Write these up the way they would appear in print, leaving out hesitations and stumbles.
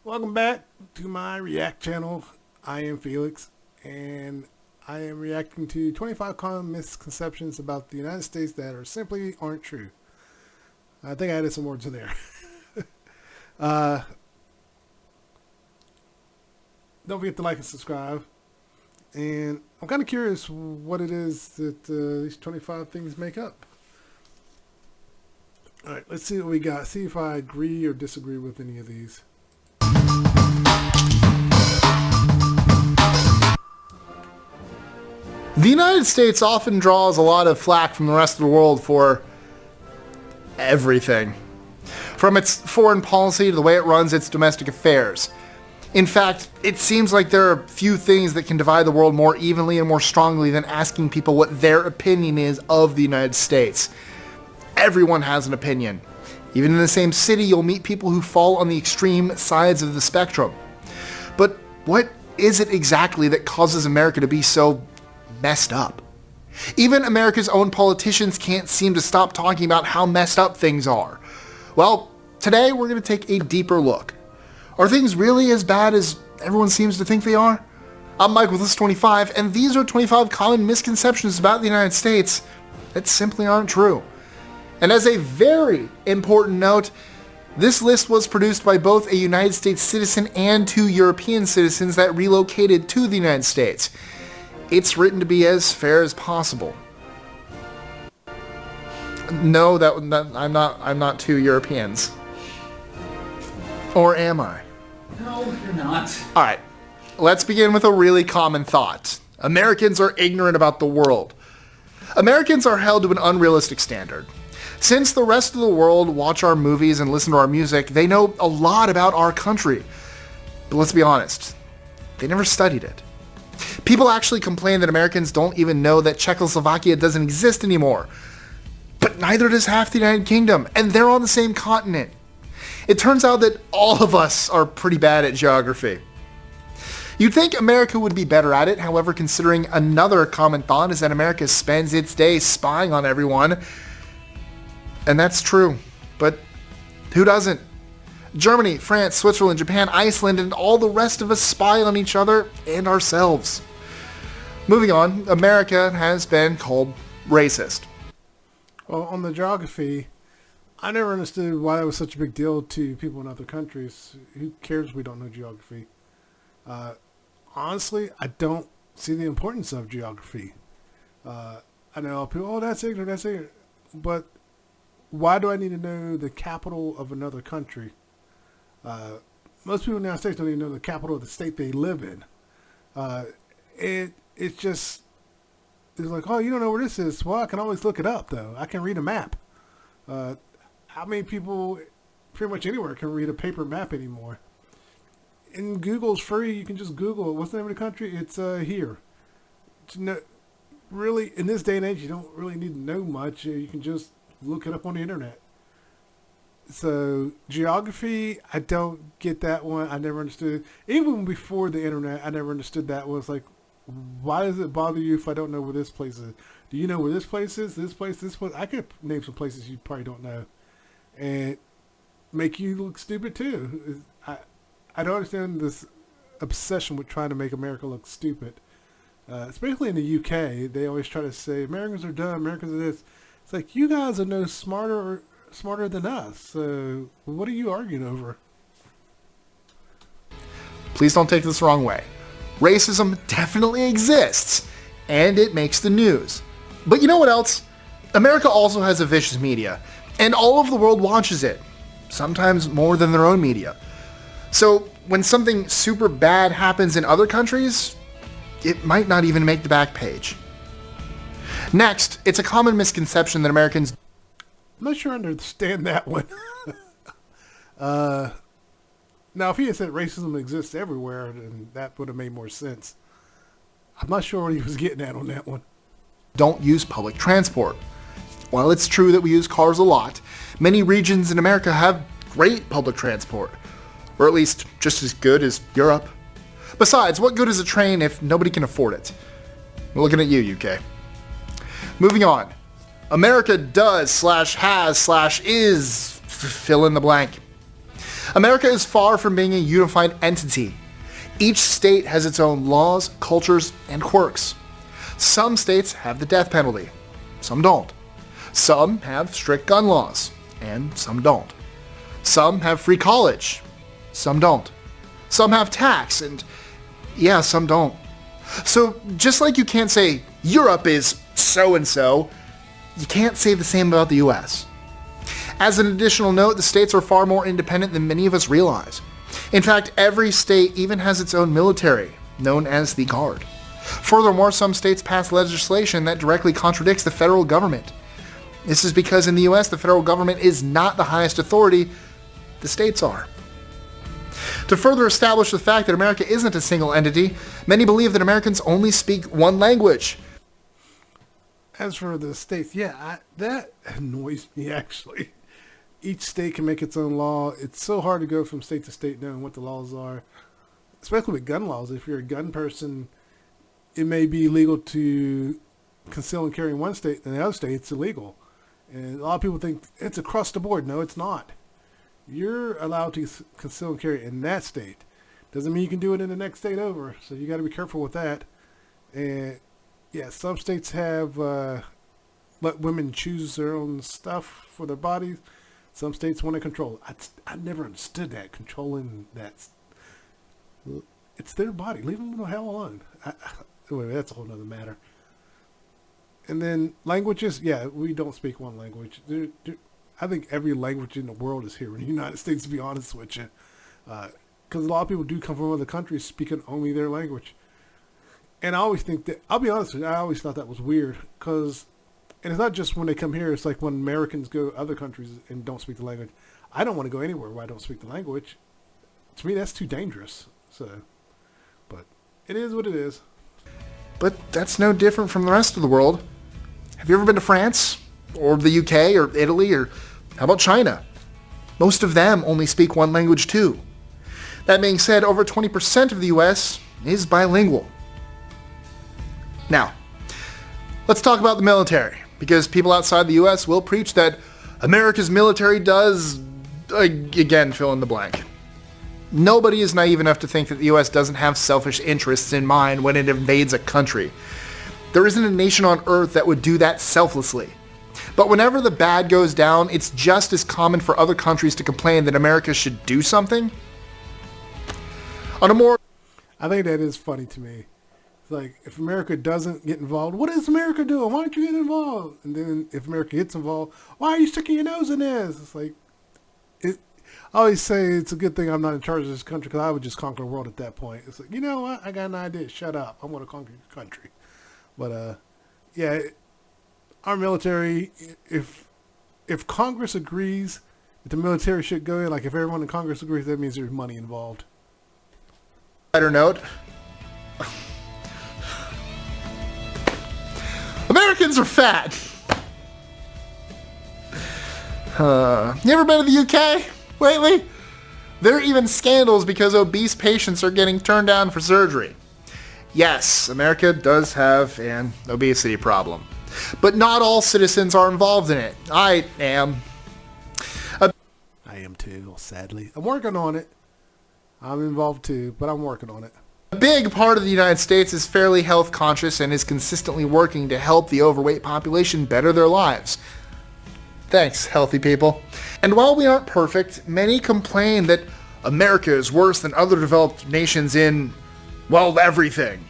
Welcome back to my React channel. I am Felix, and I am reacting to 25 common misconceptions about the United States that simply aren't true. I think I added some words in there. Don't forget to like and subscribe. And I'm kind of curious what it is that these 25 things make up. Alright, let's see what we got. See if I agree or disagree with any of these. The United States often draws a lot of flack from the rest of the world for everything. From its foreign policy to the way it runs its domestic affairs. In fact, it seems like there are few things that can divide the world more evenly and more strongly than asking people what their opinion is of the United States. Everyone has an opinion. Even in the same city, you'll meet people who fall on the extreme sides of the spectrum. But what is it exactly that causes America to be so messed up? Even America's own politicians can't seem to stop talking about how messed up things are. Well, today we're going to take a deeper look. Are things really as bad as everyone seems to think they are? I'm Mike with List 25, and these are 25 common misconceptions about the United States that simply aren't true. And as a very important note, this list was produced by both a United States citizen and 2 European citizens that relocated to the United States. It's written to be as fair as possible. No, I'm not 2 Europeans. Or am I? No, you're not. Alright, let's begin with a really common thought. Americans are ignorant about the world. Americans are held to an unrealistic standard. Since the rest of the world watch our movies and listen to our music, they know a lot about our country. But let's be honest, they never studied it. People actually complain that Americans don't even know that Czechoslovakia doesn't exist anymore. But neither does half the United Kingdom, and they're on the same continent. It turns out that all of us are pretty bad at geography. You'd think America would be better at it, however, considering another common thought is that America spends its day spying on everyone. And that's true, but who doesn't? Germany, France, Switzerland, Japan, Iceland, and all the rest of us spy on each other and ourselves. Moving on, America has been called racist. Well, on the geography, I never understood why that was such a big deal to people in other countries. Who cares if we don't know geography? Honestly, I don't see the importance of geography. I know people, oh, that's ignorant. But why do I need to know the capital of another country? Most people in the United States don't even know the capital of the state they live in. It's like, oh, you don't know where this is? Well, I can always look it up, though. I can read a map. How many people, pretty much anywhere, can read a paper map anymore? And Google's free. You can just Google it. What's the name of the country? It's here. Really, in this day and age, you don't really need to know much. You can just look it up on the internet. So geography, I don't get that one. I never understood. Even before the internet, I never understood that one. It's like, why does it bother you if I don't know where this place is? Do you know where this place is? This place? I could name some places you probably don't know, and make you look stupid too. I don't understand this obsession with trying to make America look stupid. Especially in the UK, they always try to say Americans are dumb. Americans are this. It's like, you guys are no smarter than us. So what are you arguing over? Please don't take this the wrong way. Racism definitely exists, and it makes the news. But you know what else? America also has a vicious media, and all of the world watches it, sometimes more than their own media. So when something super bad happens in other countries, it might not even make the back page. Next, it's a common misconception that Americans... I'm not sure I understand that one. Now, if he had said racism exists everywhere, then that would have made more sense. I'm not sure what he was getting at on that one. Don't use public transport. While it's true that we use cars a lot, many regions in America have great public transport. Or at least just as good as Europe. Besides, what good is a train if nobody can afford it? We're looking at you, UK. Moving on. America does /has/is fill in the blank. America is far from being a unified entity. Each state has its own laws, cultures, and quirks. Some states have the death penalty. Some don't. Some have strict gun laws, and some don't. Some have free college. Some don't. Some have tax, and yeah, some don't. So just like you can't say Europe is so-and-so, you can't say the same about the US. As an additional note, the states are far more independent than many of us realize. In fact, every state even has its own military, known as the Guard. Furthermore, some states pass legislation that directly contradicts the federal government. This is because in the US, the federal government is not the highest authority, the states are. To further establish the fact that America isn't a single entity, many believe that Americans only speak one language. As for the states, that annoys me actually. Each state can make its own law. It's so hard to go from state to state knowing what the laws are, especially with gun laws. If you're a gun person, it may be illegal to conceal and carry in one state, and in the other state it's illegal. And a lot of people think it's across the board. No, it's not. You're allowed to conceal and carry in that state. Doesn't mean you can do it in the next state over. So you got to be careful with that. And yeah, some states have let women choose their own stuff for their bodies. Some states want to control it. I never understood that, controlling that. It's their body. Leave them the hell alone. Anyway, that's a whole other matter. And then languages, we don't speak one language. I think every language in the world is here in the United States, to be honest with you. Because a lot of people do come from other countries speaking only their language. And I always think that, I'll be honest with you, I always thought that was weird. And it's not just when they come here, it's like when Americans go to other countries and don't speak the language. I don't want to go anywhere where I don't speak the language. To me, that's too dangerous. So, but it is what it is. But that's no different from the rest of the world. Have you ever been to France? Or the UK? Or Italy? Or how about China? Most of them only speak one language too. That being said, over 20% of the US is bilingual. Now, let's talk about the military, because people outside the US will preach that America's military does, again, fill in the blank. Nobody is naive enough to think that the US doesn't have selfish interests in mind when it invades a country. There isn't a nation on earth that would do that selflessly. But whenever the bad goes down, it's just as common for other countries to complain that America should do something. On a more... I think that is funny to me. It's like, if America doesn't get involved, what is America doing? Why don't you get involved? And then if America gets involved, why are you sticking your nose in this? It's like, I always say it's a good thing I'm not in charge of this country, because I would just conquer the world at that point. It's like, you know what? I got an idea. Shut up. I want to conquer your country. But, our military, if Congress agrees that the military should go in, like if everyone in Congress agrees, that means there's money involved. Better note. Americans are fat. You ever been to the UK lately? There are even scandals because obese patients are getting turned down for surgery. Yes, America does have an obesity problem. But not all citizens are involved in it. I am. I am too, sadly. I'm working on it. I'm involved too, but I'm working on it. A big part of the United States is fairly health conscious and is consistently working to help the overweight population better their lives. Thanks, healthy people. And while we aren't perfect, many complain that America is worse than other developed nations in, well, everything.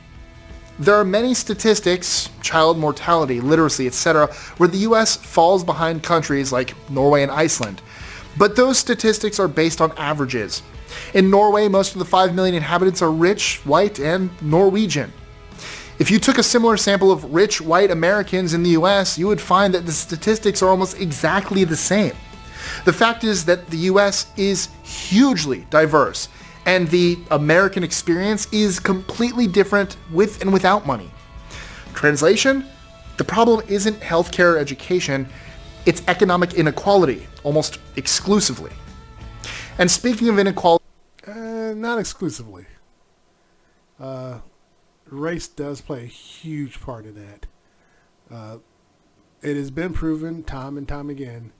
There are many statistics, child mortality, literacy, etc., where the US falls behind countries like Norway and Iceland. But those statistics are based on averages. In Norway, most of the 5 million inhabitants are rich, white, and Norwegian. If you took a similar sample of rich, white Americans in the US, you would find that the statistics are almost exactly the same. The fact is that the US is hugely diverse, and the American experience is completely different with and without money. Translation? The problem isn't healthcare or education, it's economic inequality, almost exclusively. And speaking of inequality... Not exclusively. Race does play a huge part in that. It has been proven time and time again.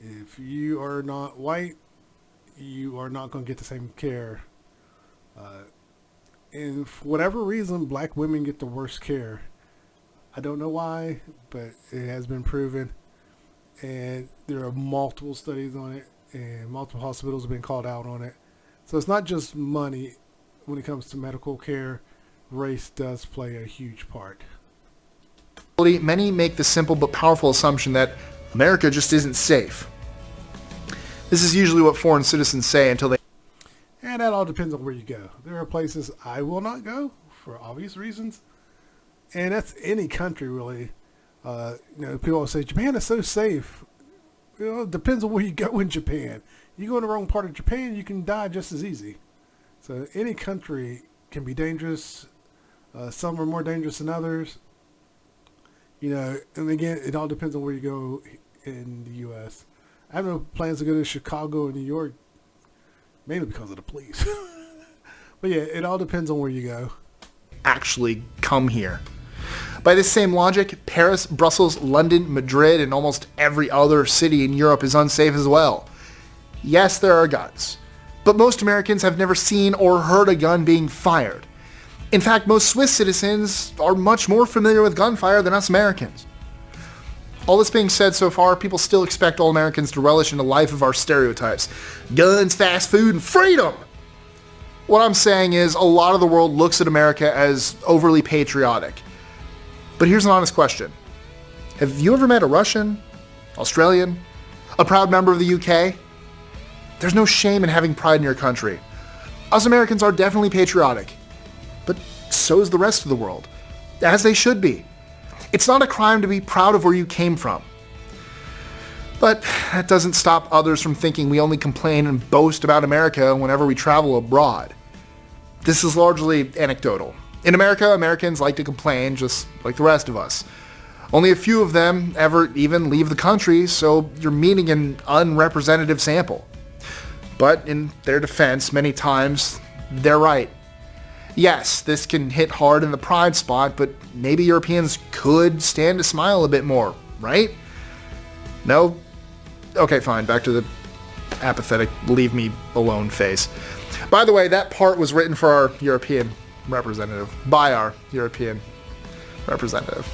If you are not white, you are not going to get the same care. And for whatever reason, black women get the worst care. I don't know why, but it has been proven. And there are multiple studies on it, and multiple hospitals have been called out on it. So it's not just money when it comes to medical care. Race does play a huge part. Many make the simple but powerful assumption that America just isn't safe. This is usually what foreign citizens say until they... And that all depends on where you go. There are places I will not go for obvious reasons. And that's any country, really. People always say, Japan is so safe. It depends on where you go in Japan. You go in the wrong part of Japan, you can die just as easy. So any country can be dangerous. Some are more dangerous than others. And again, it all depends on where you go in the U.S. I have no plans to go to Chicago or New York, mainly because of the police. But yeah, it all depends on where you go. Actually come here. By this same logic, Paris, Brussels, London, Madrid, and almost every other city in Europe is unsafe as well. Yes, there are guns, but most Americans have never seen or heard a gun being fired. In fact, most Swiss citizens are much more familiar with gunfire than us Americans. All this being said so far, people still expect all Americans to relish in the life of our stereotypes. Guns, fast food, and freedom! What I'm saying is, a lot of the world looks at America as overly patriotic. But here's an honest question. Have you ever met a Russian, Australian, a proud member of the UK? There's no shame in having pride in your country. Us Americans are definitely patriotic. But so is the rest of the world. As they should be. It's not a crime to be proud of where you came from. But that doesn't stop others from thinking we only complain and boast about America whenever we travel abroad. This is largely anecdotal. In America, Americans like to complain just like the rest of us. Only a few of them ever even leave the country, so you're meeting an unrepresentative sample. But in their defense, many times, they're right. Yes, this can hit hard in the pride spot, but maybe Europeans could stand to smile a bit more, right? No? Okay, fine. Back to the apathetic, leave me alone face. By the way, that part was written for our European representative. By our European representative.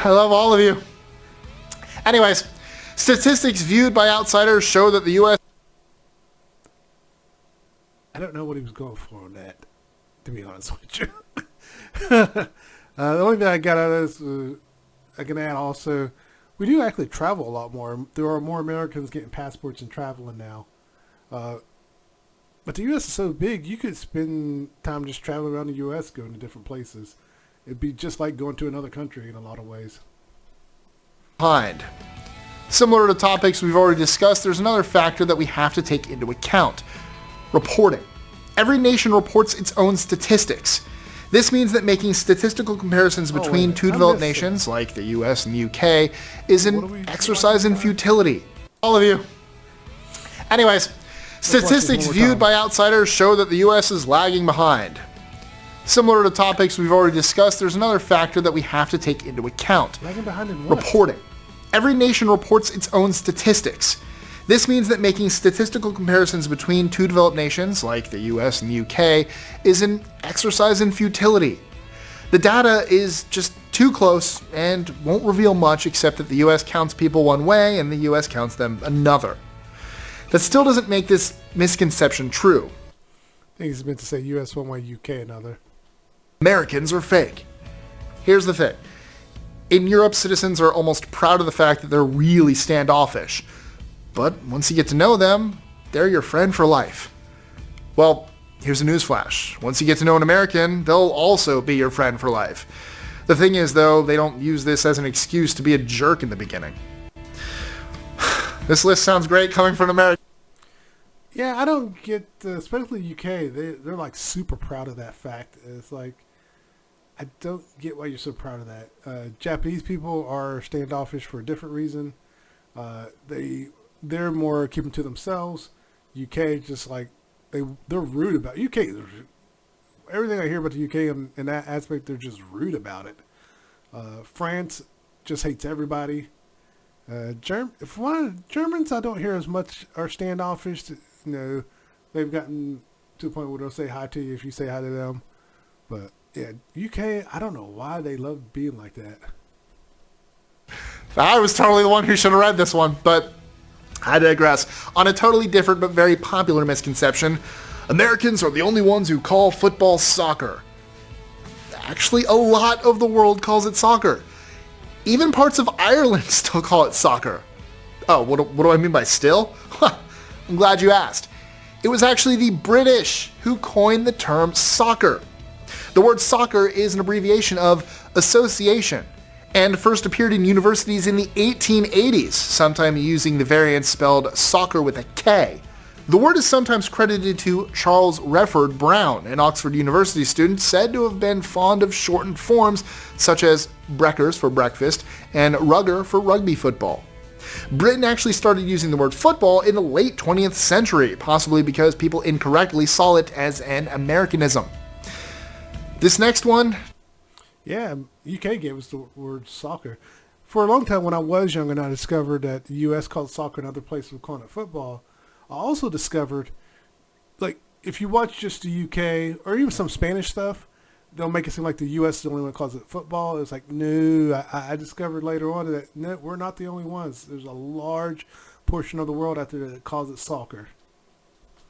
I love all of you. Anyways, statistics viewed by outsiders show that the U.S. I don't know what he was going for on that, to be honest with you. The only thing I got out of this, I can add also, we do actually travel a lot more. There are more Americans getting passports and traveling now. But the U.S. is so big, you could spend time just traveling around the U.S., going to different places. It'd be just like going to another country in a lot of ways. Similar to topics we've already discussed, there's another factor that we have to take into account. Reporting. Every nation reports its own statistics. This means that making statistical comparisons between two developed nations, like the US and the UK, is an exercise in futility. All of you. Anyways, statistics viewed by outsiders show that the US is lagging behind. Similar to topics we've already discussed, there's another factor that we have to take into account. Lagging behind in what? Reporting. Every nation reports its own statistics. This means that making statistical comparisons between two developed nations, like the US and the UK, is an exercise in futility. The data is just too close and won't reveal much except that the US counts people one way and the US counts them another. That still doesn't make this misconception true. I think he's meant to say US one way, UK another. Americans are fake. Here's the thing. In Europe, citizens are almost proud of the fact that they're really standoffish. But once you get to know them, they're your friend for life. Well, here's a newsflash. Once you get to know an American, they'll also be your friend for life. The thing is, though, they don't use this as an excuse to be a jerk in the beginning. This list sounds great coming from an American. Yeah, I don't get, especially UK, they're like super proud of that fact. It's like, I don't get why you're so proud of that. Japanese people are standoffish for a different reason. They're more keeping to themselves. UK just like they're rude about UK. Everything I hear about the UK in that aspect, they're just rude about it. France just hates everybody. Germans, I don't hear as much are standoffish. They've gotten to the point where they'll say hi to you if you say hi to them. But yeah, UK, I don't know why they love being like that. I was totally the one who should have read this one, but I digress. On a totally different but very popular misconception, Americans are the only ones who call football soccer. Actually, a lot of the world calls it soccer. Even parts of Ireland still call it soccer. Oh, what do I mean by still? I'm glad you asked. It was actually the British who coined the term soccer. The word soccer is an abbreviation of association, and first appeared in universities in the 1880s, sometimes using the variant spelled soccer with a K. The word is sometimes credited to Charles Redford Brown, an Oxford University student said to have been fond of shortened forms such as brekkers for breakfast and rugger for rugby football. Britain actually started using the word football in the late 20th century, possibly because people incorrectly saw it as an Americanism. This next one... Yeah, UK gave us the word soccer. For a long time when I was young and I discovered that the US called soccer and other places were calling it football, I also discovered, like, if you watch just the UK or even some Spanish stuff, they'll make it seem like the US is the only one that calls it football. It's like, no, I discovered later on that no, we're not the only ones. There's a large portion of the world out there that calls it soccer.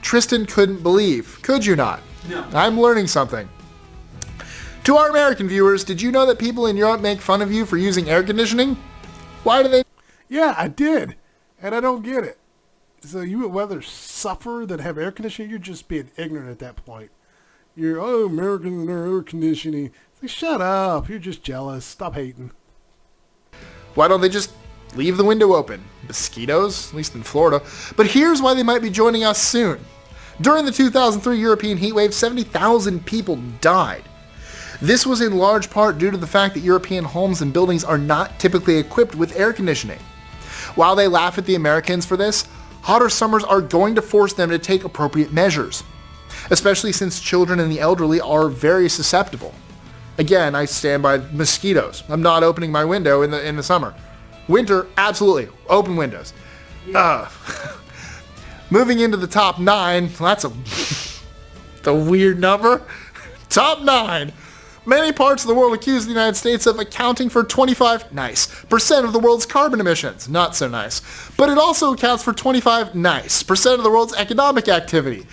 Tristan couldn't believe. Could you not? No. I'm learning something. To our American viewers, did you know that people in Europe make fun of you for using air conditioning? Why do they? Yeah, I did. And I don't get it. So you would rather suffer than have air conditioning? You're just being ignorant at that point. You're, Americans and their air conditioning. It's like, shut up. You're just jealous. Stop hating. Why don't they just leave the window open? Mosquitoes? At least in Florida. But here's why they might be joining us soon. During the 2003 European heatwave, 70,000 people died. This was in large part due to the fact that European homes and buildings are not typically equipped with air conditioning. While they laugh at the Americans for this, hotter summers are going to force them to take appropriate measures, especially since children and the elderly are very susceptible. Again, I stand by mosquitoes. I'm not opening my window in the summer. Winter, absolutely. Open windows. Yeah. Moving into the top 9, that's a weird number. Top 9. Many parts of the world accuse the United States of accounting for 25% of the world's carbon emissions. Not so nice. But it also accounts for 25% of the world's economic activity.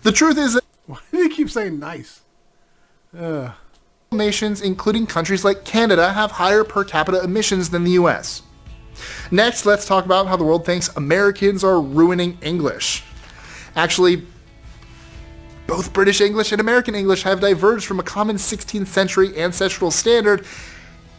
The truth is that Why do they keep saying nice? nations, including countries like Canada, have higher per capita emissions than the US. Next, let's talk about how the world thinks Americans are ruining English. Actually, both British English and American English have diverged from a common 16th century ancestral standard,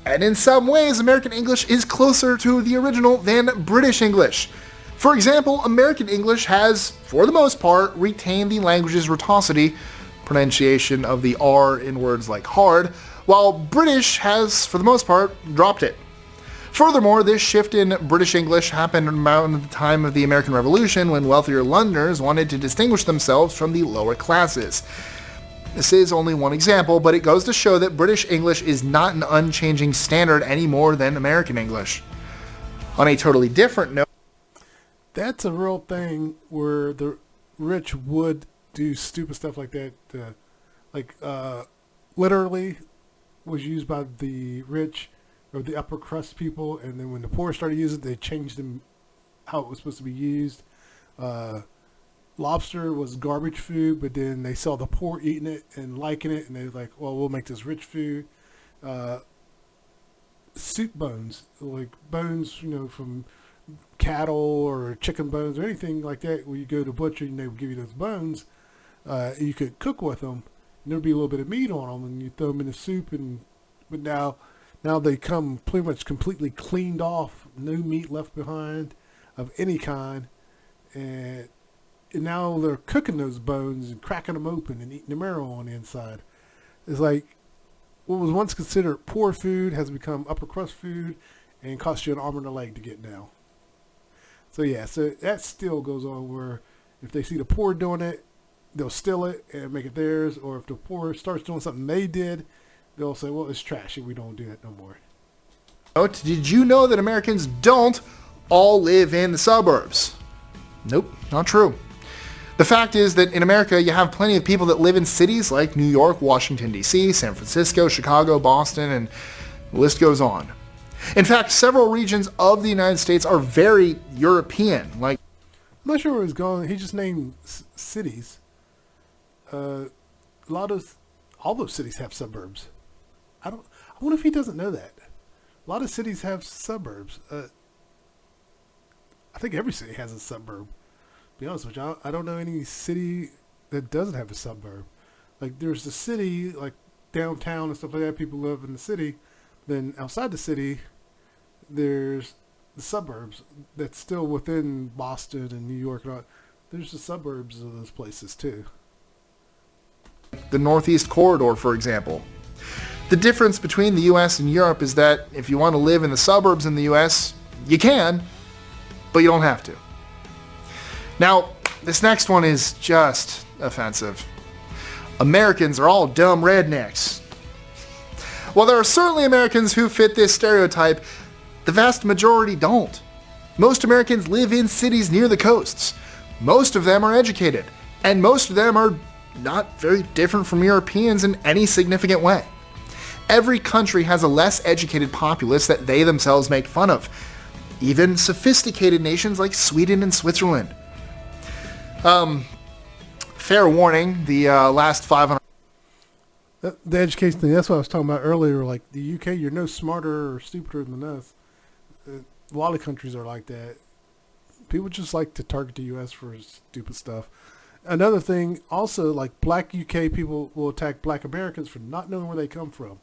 and in some ways, American English is closer to the original than British English. For example, American English has, for the most part, retained the language's rotosity, pronunciation of the R in words like hard, while British has, for the most part, dropped it. Furthermore, this shift in British English happened around the time of the American Revolution when wealthier Londoners wanted to distinguish themselves from the lower classes. This is only one example, but it goes to show that British English is not an unchanging standard any more than American English. On a totally different note, That's a real thing where the rich would do stupid stuff like that. Literally was used by the rich or the upper crust people, and then when the poor started using it, they changed them how it was supposed to be used. Lobster was garbage food, but then they saw the poor eating it and liking it, and they were like, well, we'll make this rich food. Soup bones, like bones, from cattle or chicken bones or anything like that, where you go to butcher and they would give you those bones, you could cook with them, and there'd be a little bit of meat on them, and you throw them in the soup, but now they come pretty much completely cleaned off, no meat left behind of any kind, and now they're cooking those bones and cracking them open and eating the marrow on the inside. It's like what was once considered poor food has become upper crust food and costs you an arm and a leg to get now. So yeah, so that still goes on where if they see the poor doing it, they'll steal it and make it theirs, or if the poor starts doing something they did, they'll say, well, it's trash and we don't do that no more. did you know that Americans don't all live in the suburbs. Nope, not true. The fact is that in America, you have plenty of people that live in cities like New York, Washington, D.C., San Francisco, Chicago, Boston, and the list goes on. In fact, several regions of the United States are very European. Like, I'm not sure where he's going. He just named cities. All those cities have suburbs. I wonder if he doesn't know that. A lot of cities have suburbs. I think every city has a suburb. To be honest with you, I don't know any city that doesn't have a suburb. Like there's the city, like downtown and stuff like that. People live in the city. Then outside the city, there's the suburbs that's still within Boston and New York. And all. There's the suburbs of those places too. The Northeast Corridor, for example. The difference between the U.S. and Europe is that if you want to live in the suburbs in the U.S., you can, but you don't have to. Now, this next one is just offensive. Americans are all dumb rednecks. While there are certainly Americans who fit this stereotype, the vast majority don't. Most Americans live in cities near the coasts. Most of them are educated, and most of them are not very different from Europeans in any significant way. Every country has a less educated populace that they themselves make fun of. Even sophisticated nations like Sweden and Switzerland. Fair warning, the last 500... The education thing, that's what I was talking about earlier. Like the UK, you're no smarter or stupider than us. A lot of countries are like that. People just like to target the US for stupid stuff. Another thing, also, like black UK people will attack black Americans for not knowing where they come from.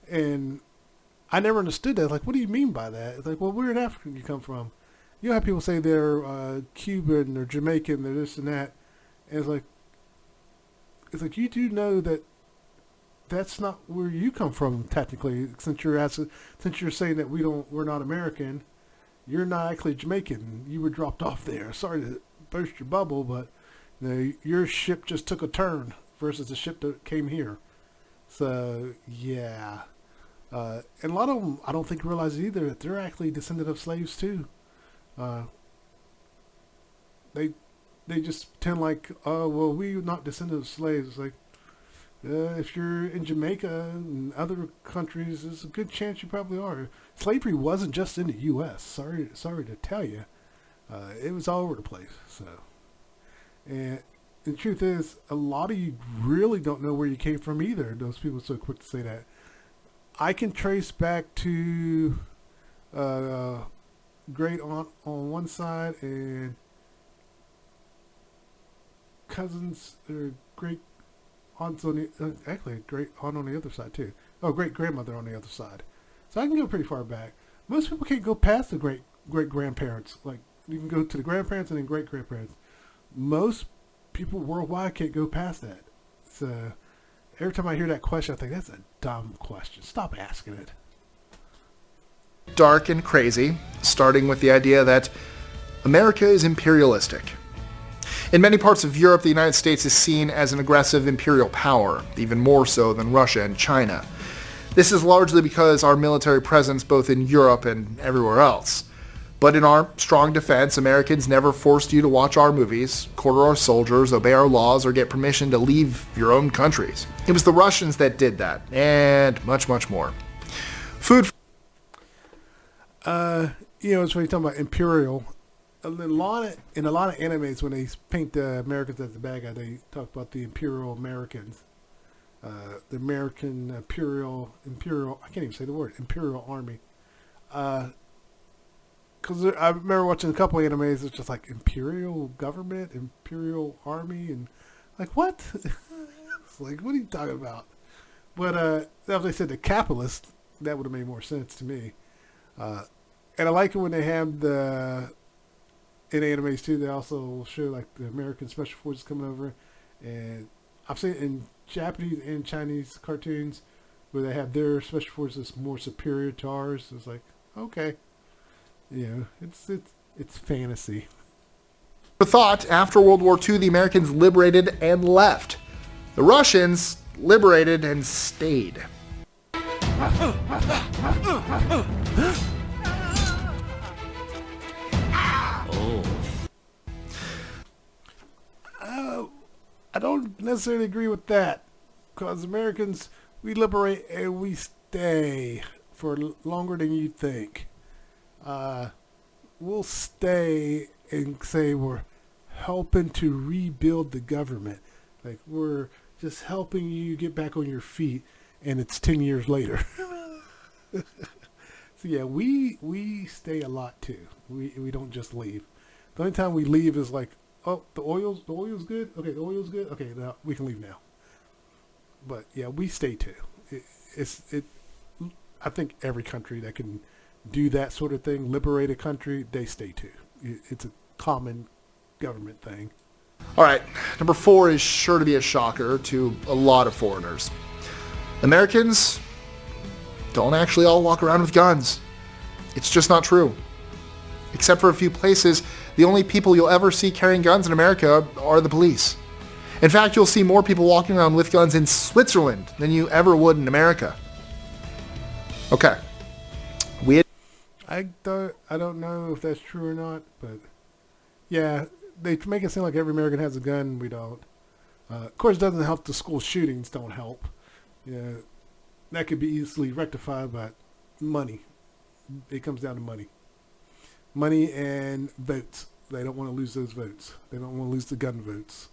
And I never understood that. Like, what do you mean by that? It's like, well, where in Africa do you come from? You have people say they're Cuban or Jamaican, they're this and that. And it's like you do know that that's not where you come from technically. Since you're saying that we're not American, you're not actually Jamaican. You were dropped off there. Sorry to burst your bubble, but you know, your ship just took a turn versus the ship that came here. So yeah, and a lot of them I don't think realize either that they're actually descendant of slaves too. They just pretend like, oh well, we're not descendant of slaves. It's like if you're in Jamaica and other countries, there's a good chance you probably are. Slavery wasn't just in the U.S. Sorry to tell you, it was all over the place. So, and the truth is, a lot of you really don't know where you came from either. Those people are so quick to say that. I can trace back to great aunt on one side and cousins or great aunts on the actually a great aunt on the other side too. Oh, great grandmother on the other side. So I can go pretty far back. Most people can't go past the great grandparents. Like you can go to the grandparents and then great grandparents. Most people worldwide can't go past that. So every time I hear that question, I think that's a dumb question. Stop asking it. Dark and crazy, starting with the idea that America is imperialistic. In many parts of Europe, the United States is seen as an aggressive imperial power, even more so than Russia and China. This is largely because our military presence both in Europe and everywhere else. But in our strong defense, Americans never forced you to watch our movies, quarter our soldiers, obey our laws, or get permission to leave your own countries. It was the Russians that did that, and much, much more. Food. It's when you talk about imperial. In a lot of animes, when they paint the Americans as the bad guy, they talk about the Imperial Americans, the American Imperial. I can't even say the word Imperial Army. Because I remember watching a couple of animes. It's just like Imperial Government, Imperial Army, and like what? It's like what are you talking about? But as they said, the capitalist, that would have made more sense to me. And I like it when they have in animes too, they also show like the American Special Forces coming over, and I've seen it in Japanese and Chinese cartoons where they have their Special Forces more superior to ours. It's like, okay, it's fantasy. For thought, after World War II, the Americans liberated and left. The Russians liberated and stayed. I don't necessarily agree with that, because Americans, we liberate and we stay for longer than you think. We'll stay and say we're helping to rebuild the government. Like, we're just helping you get back on your feet, and it's 10 years later. So yeah, we stay a lot too. We don't just leave. The only time we leave is like, oh, the oil's good. Okay, the oil's good. Okay, now we can leave now. But yeah, we stay too. I think every country that can do that sort of thing, liberate a country, they stay too. It's a common government thing. All right, number 4 is sure to be a shocker to a lot of foreigners. Americans don't actually all walk around with guns. It's just not true. Except for a few places, the only people you'll ever see carrying guns in America are the police. In fact, you'll see more people walking around with guns in Switzerland than you ever would in America. Okay. I don't know if that's true or not, but yeah, they make it seem like every American has a gun. We don't. Of course, it doesn't help. The school shootings don't help. Yeah, that could be easily rectified by money. It comes down to money. Money and votes. They don't want to lose those votes. They don't want to lose the gun votes.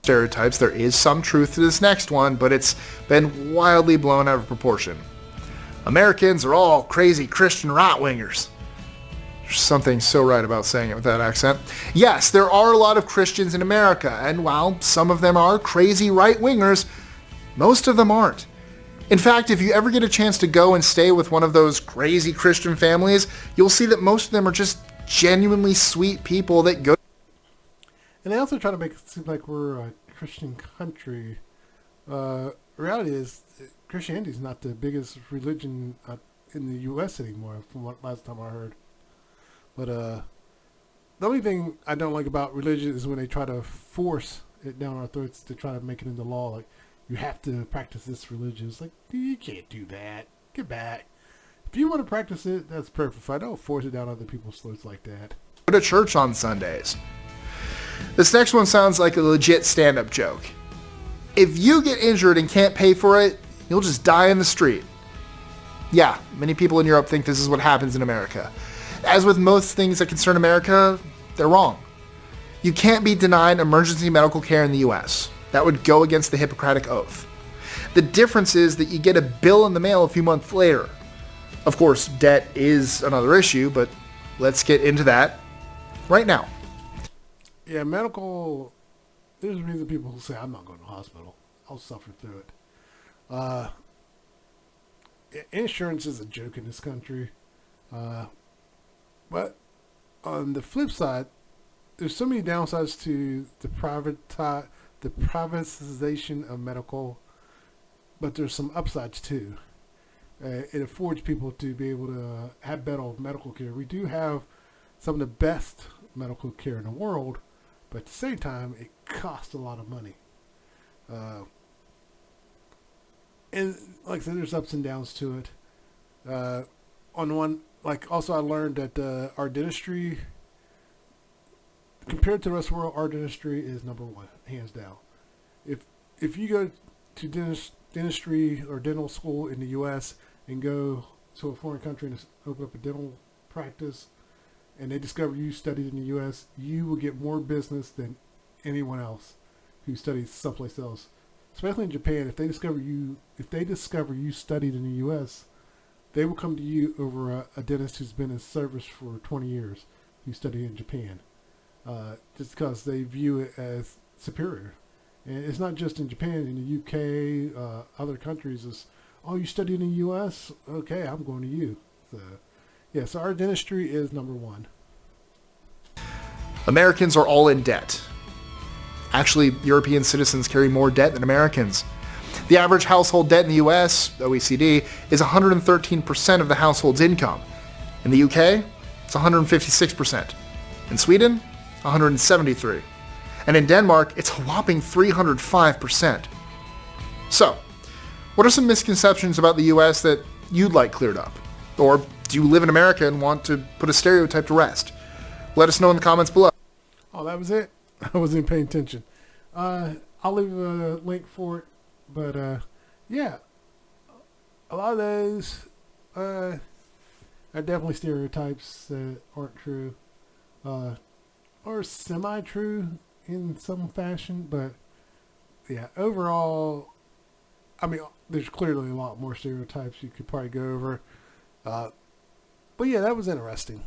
Stereotypes, there is some truth to this next one, but it's been wildly blown out of proportion. Americans are all crazy Christian right-wingers. There's something so right about saying it with that accent. Yes, there are a lot of Christians in America, and while some of them are crazy right-wingers, most of them aren't. In fact, if you ever get a chance to go and stay with one of those crazy Christian families, you'll see that most of them are just genuinely sweet people that go. And they also try to make it seem like we're a Christian country. Reality is, Christianity is not the biggest religion in the U.S. anymore, from what last time I heard. But the only thing I don't like about religion is when they try to force it down our throats to try to make it into law. Like, you have to practice this religion. It's like, you can't do that. Get back. If you want to practice it, that's perfect. I don't force it down other people's throats like that. Go to church on Sundays. This next one sounds like a legit stand-up joke. If you get injured and can't pay for it, you'll just die in the street. Yeah, many people in Europe think this is what happens in America. As with most things that concern America, they're wrong. You can't be denied emergency medical care in the US. That would go against the Hippocratic Oath. The difference is that you get a bill in the mail a few months later. Of course, debt is another issue, but let's get into that right now. Yeah, medical, there's a reason people say, I'm not going to the hospital. I'll suffer through it. Insurance is a joke in this country. But on the flip side, there's so many downsides to the privatization of medical, but there's some upsides too. It affords people to be able to have better medical care. We do have some of the best medical care in the world, but at the same time, it costs a lot of money. And like I said, there's ups and downs to it. On one, like also I learned that our dentistry, compared to the rest of the world, our dentistry is number one, hands down. If you go to dentistry or dental school in the U.S. and go to a foreign country and open up a dental practice, and they discover you studied in the U.S., you will get more business than anyone else who studies someplace else. Especially in Japan, if they discover you studied in the U.S., they will come to you over a dentist who's been in service for 20 years, who studied in Japan, just because they view it as superior. And it's not just in Japan, in the UK, other countries. It's, oh, you studied in the U.S.? Okay, I'm going to you. So, yeah, so our dentistry is number one. Americans are all in debt. Actually, European citizens carry more debt than Americans. The average household debt in the US, OECD, is 113% of the household's income. In the UK, it's 156%. In Sweden, 173%. And in Denmark, it's a whopping 305%. So, what are some misconceptions about the US that you'd like cleared up? Or do you live in America and want to put a stereotype to rest? Let us know in the comments below. Oh, that was it? I wasn't paying attention. I'll leave a link for it. But, yeah. A lot of those are definitely stereotypes that aren't true. Or semi-true in some fashion. But, yeah, overall, I mean, there's clearly a lot more stereotypes you could probably go over. But, yeah, that was interesting.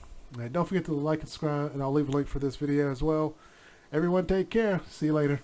Don't forget to like and subscribe, and I'll leave a link for this video as well. Everyone take care. See you later.